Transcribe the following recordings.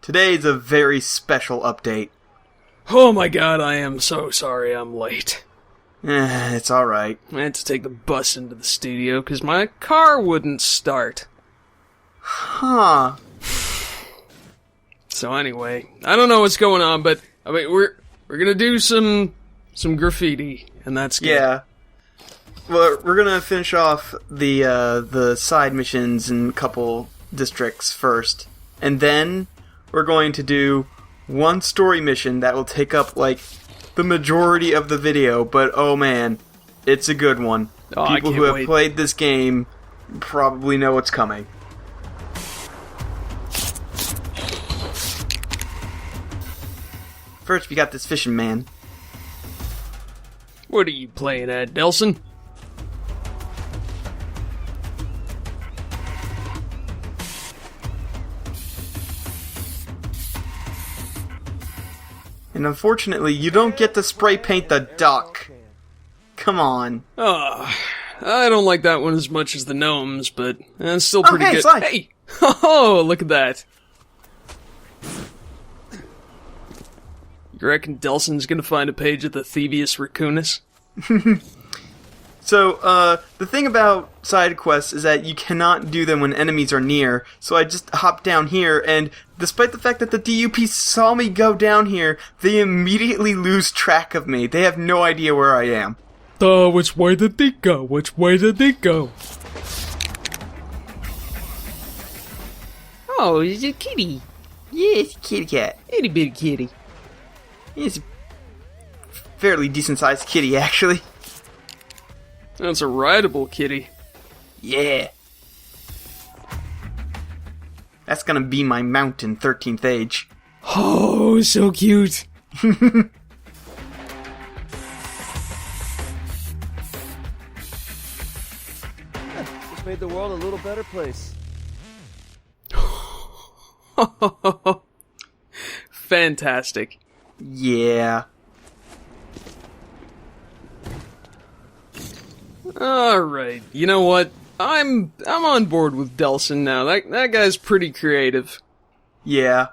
Today's a very special update. Oh my god, I am so sorry I'm late. It's alright. I had to take the bus into the studio because my car wouldn't start. Huh. So anyway, I don't know what's going on, but I mean we're gonna do some graffiti, and that's good. Yeah. Well, we're gonna finish off the side missions in a couple districts first, and then we're going to do one story mission that will take up like the majority of the video. But oh man, it's a good one. Oh, People who have played this game probably know what's coming. First, we got this fishing man. What are you playing at, Delson? And unfortunately, you don't get to spray paint the duck. Come on. Oh, I don't like that one as much as the gnomes, but it's still pretty good. Slide. Hey! Oh, look at that. You reckon Delson's gonna find a page of the Thievius Raccoonus? So, the thing about side quests is that you cannot do them when enemies are near, so I just hopped down here, and despite the fact that the DUP saw me go down here, they immediately lose track of me. They have no idea where I am. Which way did they go? Which way did they go? Oh, it's a kitty. Yeah, it's a kitty cat. Itty bitty kitty. It's a fairly decent-sized kitty, actually. That's a rideable kitty. Yeah. That's gonna be my mount in 13th age. Oh, so cute. Just made the world a little better place. Fantastic. Yeah. Alright, you know what? I'm on board with Delson now. That guy's pretty creative. Yeah.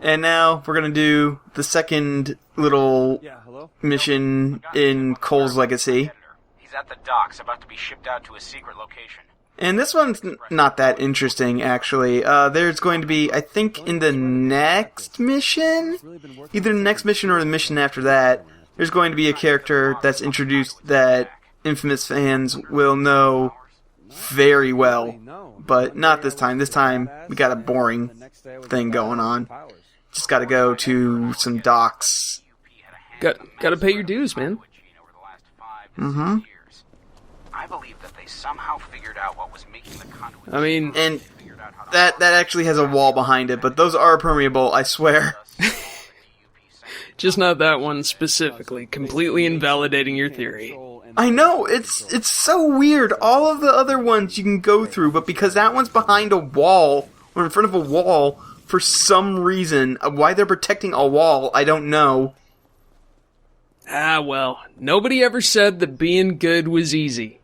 And now we're gonna do the second little mission in Cole's Legacy. He's at the docks, about to be shipped out to a secret location. And this one's not that interesting, actually. There's going to be, I think, in the next mission? Either the next mission or the mission after that, there's going to be a character that's introduced that InFamous fans will know very well. But not this time. This time, we got a boring thing going on. Just gotta go to some docks. Gotta pay your dues, man. Mm-hmm. I believe that they somehow figured out what was making the conduit. I mean, and that actually has a wall behind it, but those are permeable, I swear. just not that one specifically, completely invalidating your theory. I know, it's so weird. All of the other ones you can go through, but because that one's behind a wall, or in front of a wall, for some reason, why they're protecting a wall, I don't know. Ah, well, nobody ever said that being good was easy.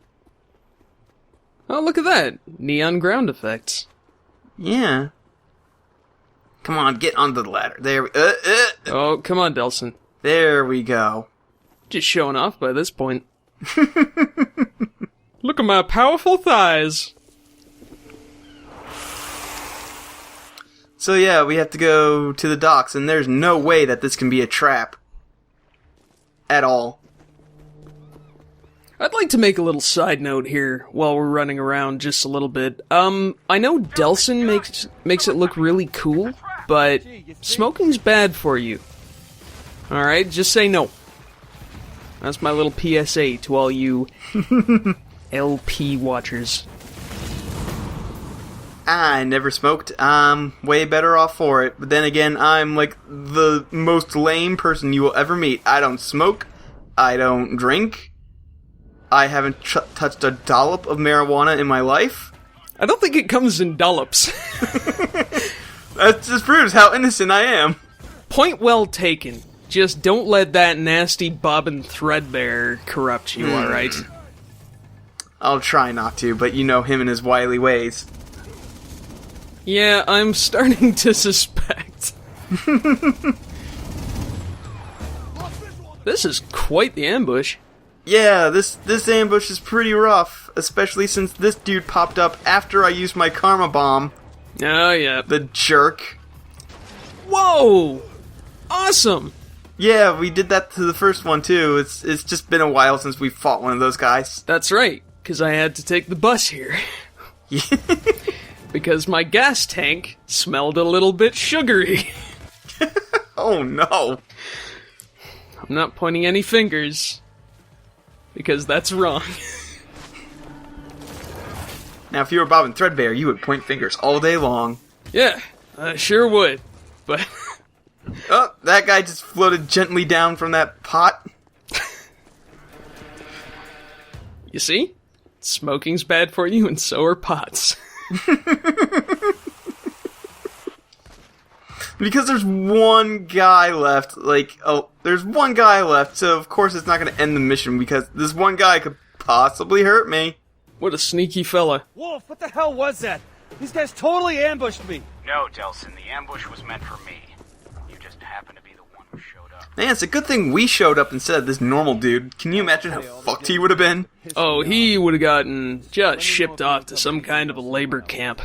Oh, look at that. Neon ground effects. Yeah. Come on, get onto the ladder. There we Oh, come on, Delson. There we go. Just showing off by this point. Look at my powerful thighs. So yeah, we have to go to the docks, and there's no way that this can be a trap. At all. I'd like to make a little side note here while we're running around just a little bit. I know Delson makes it look really cool, but smoking's bad for you. Alright, just say no. That's my little PSA to all you LP watchers. I never smoked. I'm way better off for it. But then again, I'm like the most lame person you will ever meet. I don't smoke. I don't drink. I haven't touched a dollop of marijuana in my life. I don't think it comes in dollops. That just proves how innocent I am. Point well taken. Just don't let that nasty Bobbin Threadbare corrupt you, alright? I'll try not to, but you know him and his wily ways. Yeah, I'm starting to suspect. This is quite the ambush. Yeah, this ambush is pretty rough, especially since this dude popped up after I used my karma bomb. Oh, yeah. The jerk. Whoa! Awesome! Yeah, we did that to the first one, too. It's just been a while since we fought one of those guys. That's right, because I had to take the bus here. Because my gas tank smelled a little bit sugary. Oh, no. I'm not pointing any fingers, because that's wrong. Now, if you were Bob and Threadbare, you would point fingers all day long. Yeah, I sure would, but... Oh, that guy just floated gently down from that pot. You see? Smoking's bad for you, and so are pots. Because there's one guy left, there's one guy left, so of course it's not going to end the mission, because this one guy could possibly hurt me. What a sneaky fella. Wolf, what the hell was that? These guys totally ambushed me. No, Delson, the ambush was meant for me. You just happened to be the one who showed up. Man, it's a good thing we showed up instead of this normal dude. Can you imagine how fucked he would have been? Oh, he would have gotten just shipped off to some kind of a labor camp.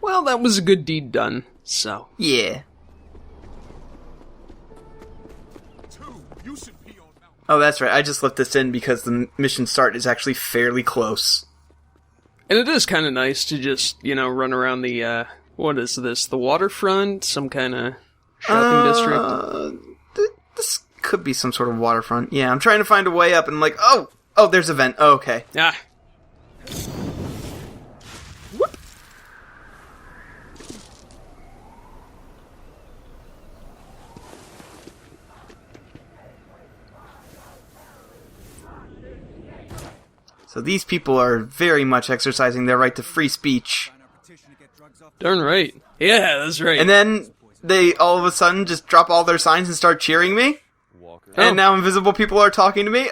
Well, that was a good deed done, so. Yeah. Oh, that's right. I just left this in because the mission start is actually fairly close. And it is kind of nice to just, run around the, what is this, the waterfront? Some kind of shopping district? This could be some sort of waterfront. Yeah, I'm trying to find a way up and I'm like, oh, there's a vent. Oh, okay. Ah. Whoop. So these people are very much exercising their right to free speech. Darn right. Yeah, that's right. And then they all of a sudden just drop all their signs and start cheering me? And now invisible people are talking to me?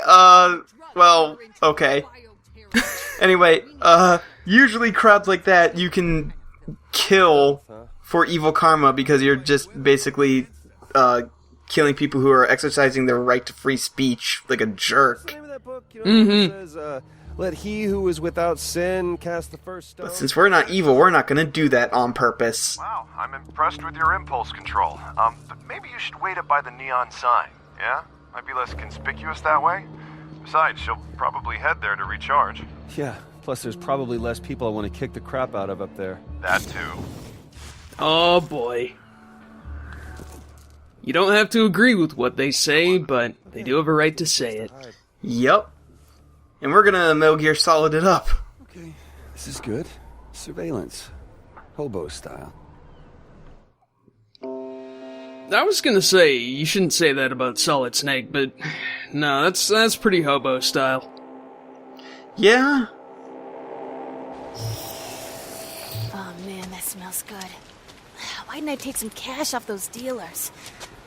Well, okay. Anyway, usually crowds like that you can kill for evil karma because you're just basically killing people who are exercising their right to free speech like a jerk. Let he who is without sin cast the first stone. But since we're not evil, we're not going to do that on purpose. Wow, I'm impressed with your impulse control. But maybe you should wait up by the neon sign, yeah? Might be less conspicuous that way. Besides, she'll probably head there to recharge. Yeah, plus there's probably less people I want to kick the crap out of up there. That too. Oh boy. You don't have to agree with what they say, but they do have a right to say it. Yup. And we're gonna Metal Gear Solid it up. Okay, this is good. Surveillance. Hobo style. I was gonna say, you shouldn't say that about Solid Snake, but no, that's pretty hobo style. Yeah? Oh man, that smells good. Why didn't I take some cash off those dealers?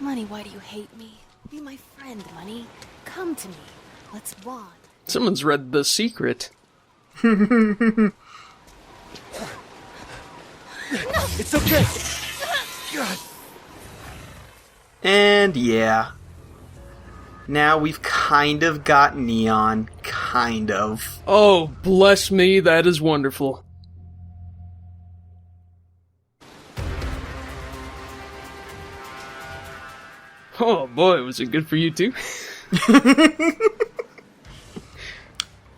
Money, why do you hate me? Be my friend, Money. Come to me. Let's bond. Someone's read The Secret. It's okay. God. And yeah. Now we've kind of got Neon. Kind of. Oh, bless me, that is wonderful. Oh boy, was it good for you too?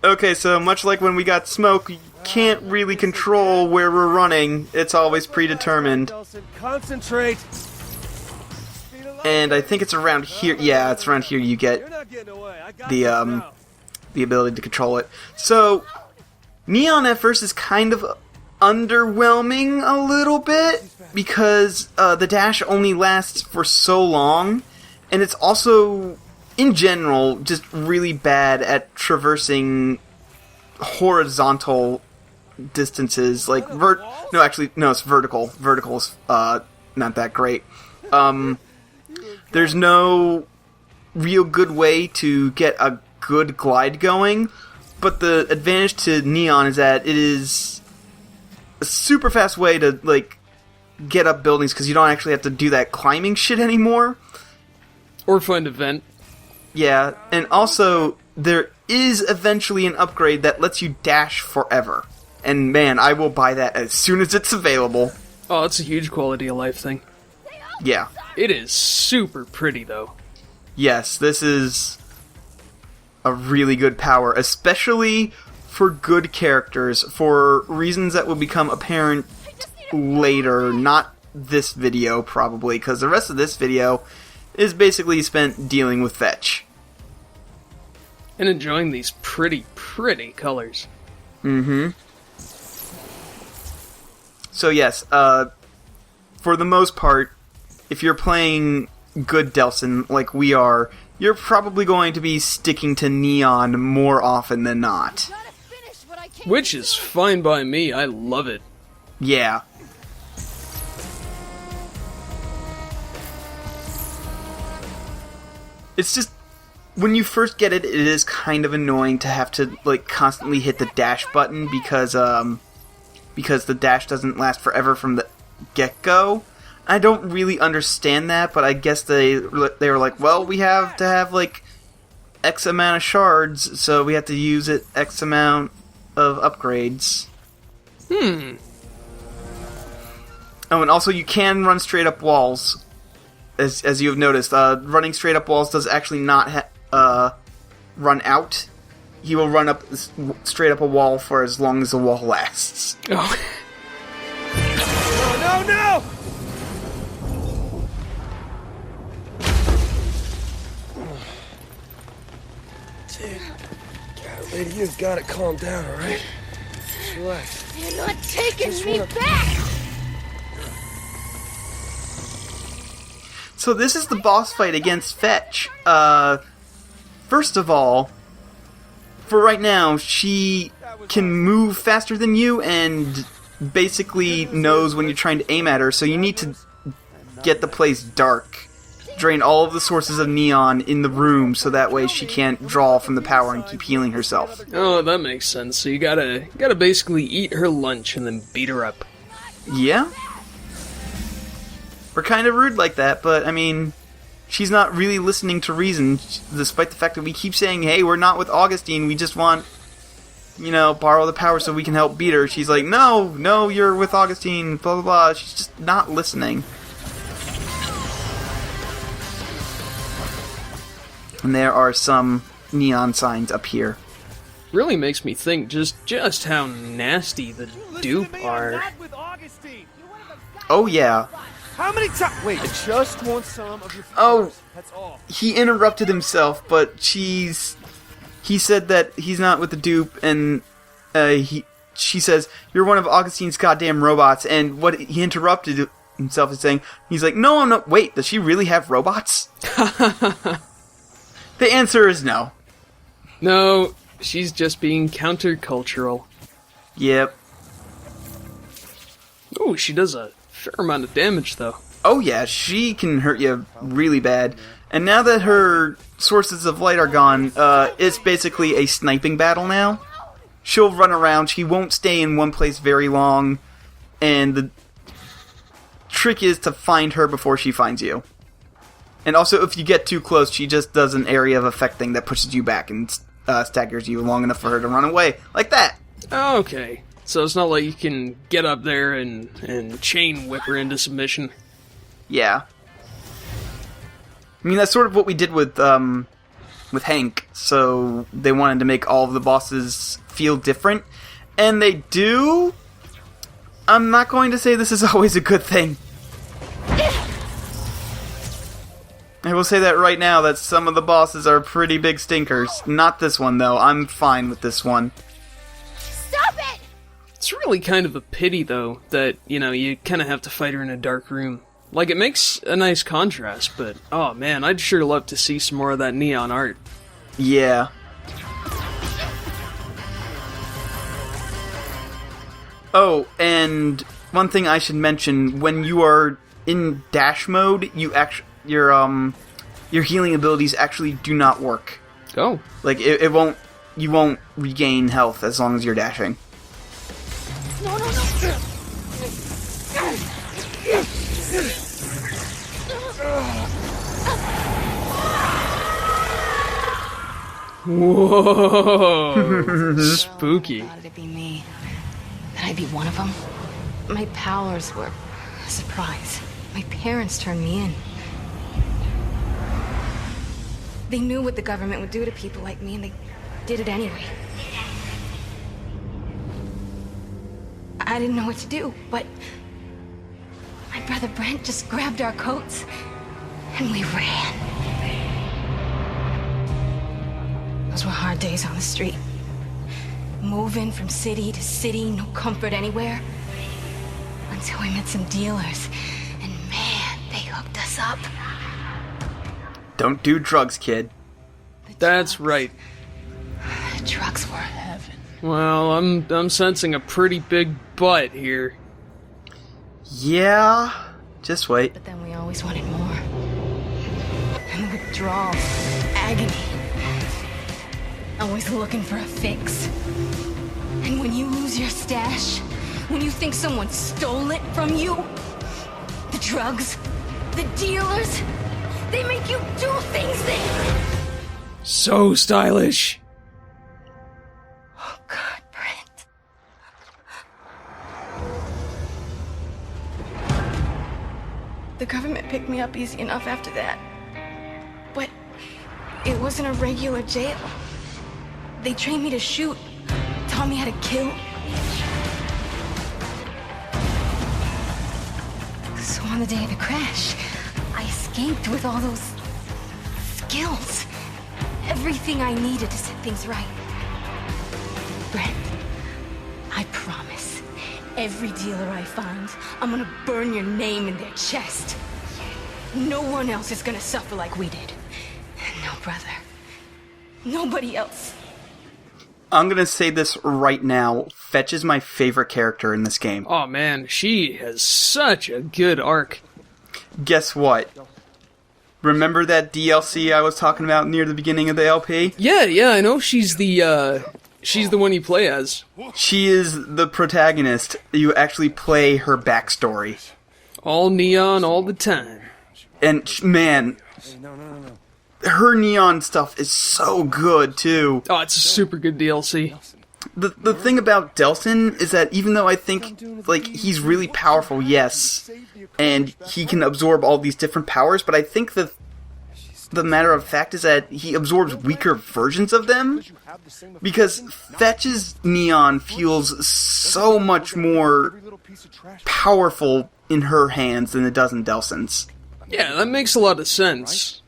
Okay, so much like when we got Smoke, you can't really control where we're running. It's always predetermined. Concentrate. And I think it's around here. Yeah, it's around here you get the ability to control it. So, Neon at first is kind of underwhelming a little bit because the dash only lasts for so long, and it's also, in general, just really bad at traversing horizontal distances. Like, it's vertical. Vertical's not that great. There's no real good way to get a good glide going, but the advantage to Neon is that it is a super fast way to, like, get up buildings because you don't actually have to do that climbing shit anymore. Or find a vent. Yeah, and also, there is eventually an upgrade that lets you dash forever. And man, I will buy that as soon as it's available. Oh, it's a huge quality of life thing. Yeah. It is super pretty, though. Yes, this is a really good power, especially for good characters, for reasons that will become apparent later, not this video, probably, because the rest of this video is basically spent dealing with Fetch. And enjoying these pretty, pretty colors. Mm-hmm. So yes, for the most part, if you're playing good Delsin, like we are, you're probably going to be sticking to Neon more often than not. Which is fine by me, I love it. Yeah. It's just, when you first get it, it is kind of annoying to have to, like, constantly hit the dash button because the dash doesn't last forever from the get-go. I don't really understand that, but I guess they were like, well, we have to have, like, X amount of shards, so we have to use it X amount of upgrades. Oh, and also you can run straight up walls, as you have noticed. Running straight up walls does actually not run out. He will run up straight up a wall for as long as the wall lasts. Oh. No! Dude, God, lady, you've got to calm down, all right? Just relax. You're not taking me back! So this is the boss fight against Fetch. First of all, for right now, she can move faster than you and basically knows when you're trying to aim at her, so you need to get the place dark. Drain all of the sources of neon in the room so that way she can't draw from the power and keep healing herself. Oh, that makes sense. So you gotta basically eat her lunch and then beat her up. Yeah? We're kind of rude like that, but, I mean, she's not really listening to reason, despite the fact that we keep saying, hey, we're not with Augustine, we just want, you know, borrow the power so we can help beat her. She's like, no, you're with Augustine, blah, blah, blah. She's just not listening. And there are some neon signs up here. Really makes me think just how nasty the dupe are. Oh, yeah. How many times? Wait, I just want some of your flowers. Oh, That's all. he interrupted himself, but he said that he's not with the dupe, and she says, you're one of Augustine's goddamn robots, and what he interrupted himself is saying, he's like, no, I'm not, wait, does she really have robots? The answer is no. No, she's just being countercultural. Yep. Ooh, she does a fair amount of damage, though. Oh yeah, she can hurt you really bad. And now that her sources of light are gone, it's basically a sniping battle now. She'll run around, she won't stay in one place very long, and the trick is to find her before she finds you. And also, if you get too close, she just does an area of effect thing that pushes you back and staggers you long enough for her to run away. Like that! Okay. So it's not like you can get up there and chain whip her into submission. Yeah. I mean, that's sort of what we did with Hank. So they wanted to make all of the bosses feel different. And they do. I'm not going to say this is always a good thing. I will say that right now, that some of the bosses are pretty big stinkers. Not this one, though. I'm fine with this one. Stop it! It's really kind of a pity, though, that, you know, you kind of have to fight her in a dark room. Like, it makes a nice contrast, but, oh man, I'd sure love to see some more of that neon art. Yeah. Oh, and one thing I should mention, when you are in dash mode, your healing abilities actually do not work. Oh. Like, it won't... You won't regain health as long as you're dashing. No, no, no! Whoa. Spooky. Thought it'd be me. That I'd be one of them. My powers were a surprise. My parents turned me in. They knew what the government would do to people like me, and they did it anyway. I didn't know what to do, but my brother Brent just grabbed our coats, and we ran. Those were hard days on the street. Moving from city to city, no comfort anywhere. Until we met some dealers, and man, they hooked us up. Don't do drugs, kid. That's right. The drugs were heaven. Well, I'm sensing a pretty big butt here. Yeah, just wait. But then we always wanted more. And the withdrawal, agony. Always looking for a fix. And when you lose your stash, when you think someone stole it from you, the drugs, the dealers, they make you do things that... So stylish. Oh God, Brent. The government picked me up easy enough after that. But it wasn't a regular jail. They trained me to shoot, taught me how to kill. So on the day of the crash, I escaped with all those skills. Everything I needed to set things right. Brent, I promise, every dealer I find, I'm gonna burn your name in their chest. No one else is gonna suffer like we did. No brother. Nobody else. I'm gonna say this right now. Fetch is my favorite character in this game. Oh man, she has such a good arc. Guess what? Remember that DLC I was talking about near the beginning of the LP? Yeah, I know she's the one you play as. She is the protagonist. You actually play her backstory. All neon all the time. And, man, her neon stuff is so good, too. Oh, it's a super good DLC. The thing about Delsin is that even though I think, like, he's really powerful, yes, and he can absorb all these different powers, but I think the matter of fact is that he absorbs weaker versions of them, because Fetch's neon feels so much more powerful in her hands than it does in Delsin's. Yeah, that makes a lot of sense.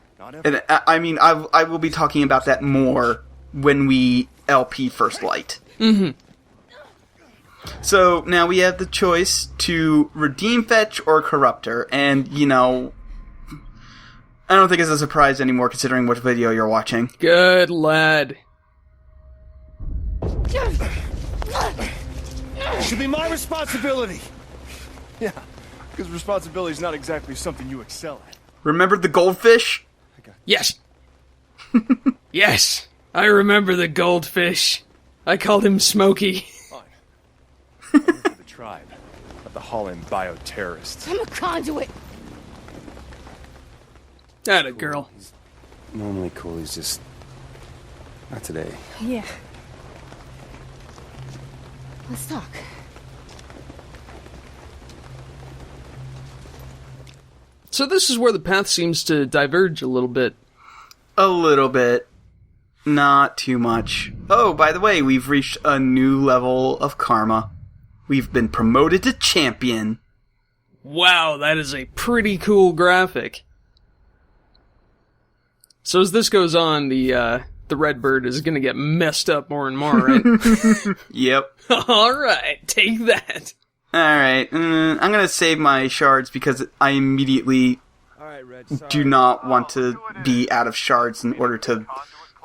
And I mean, I will be talking about that more when we LP First Light. Mm-hmm. So now we have the choice to redeem Fetch or corrupt her, and, you know, I don't think it's a surprise anymore considering which video you're watching. Good lad. It should be my responsibility. Yeah, because responsibility is not exactly something you excel at. Remember the goldfish? Yes. Yes, I remember the goldfish. I called him Smokey. Fine. I work for the tribe, not the Holland bioterrorists. I'm a conduit. Atta girl. He's normally cool, he's just... not today. Yeah. Let's talk. So this is where the path seems to diverge a little bit. A little bit. Not too much. Oh, by the way, we've reached a new level of karma. We've been promoted to champion. Wow, that is a pretty cool graphic. So as this goes on, the red bird is gonna get messed up more and more, right? Yep. Alright, take that. Alright, I'm gonna save my shards because I immediately do not want to be out of shards in order to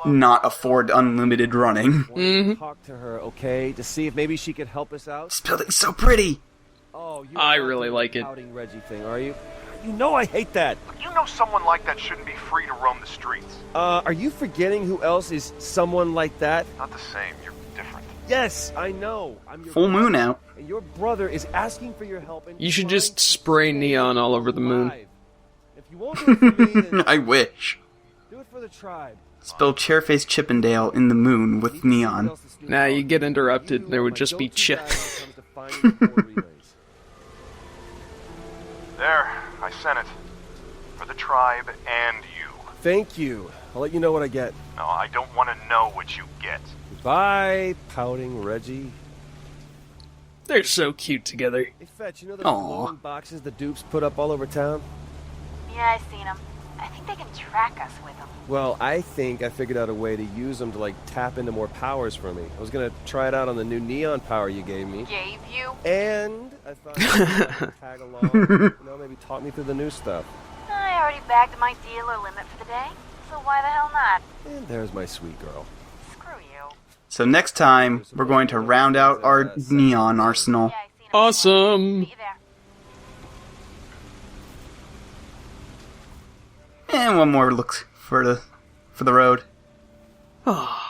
not afford unlimited running. Mm-hmm. Talk to her, okay, to see if maybe she could help us out. This building's so pretty! Oh, you I really like it. outing Reggie thing, are you? You know I hate that. But you know someone like that shouldn't be free to roam the streets. Are you forgetting who else is someone like that? Not the same, you're different. Yes, I know. I'm your Full moon out. And your brother is asking for your help. And You should trying just to spray stay neon all over the moon. alive. If you won't do it for me, then I wish. do it for the tribe. Spell Chairface Chippendale in the moon with neon. Nah, you get interrupted. There would just be Chip. There, I sent it. For the tribe and you. Thank you. I'll let you know what I get. No, I don't want to know what you get. Bye, pouting Reggie. They're so cute together. Hey, Fetch, you know those Aw. glowing boxes the dupes put up all over town? Yeah, I've seen them. I think they can track us with them. Well, I think I figured out a way to use them to, like, tap into more powers for me. I was gonna try it out on the new neon power you gave me. Gave you? And I thought you could tag along, you know, maybe talk me through the new stuff. I already bagged my dealer limit for the day, so why the hell not? And there's my sweet girl. Screw you. So next time, we're going to round out our neon arsenal. Yeah, I seen 'em. Awesome. Meet you there. And one more look for the road. Ah.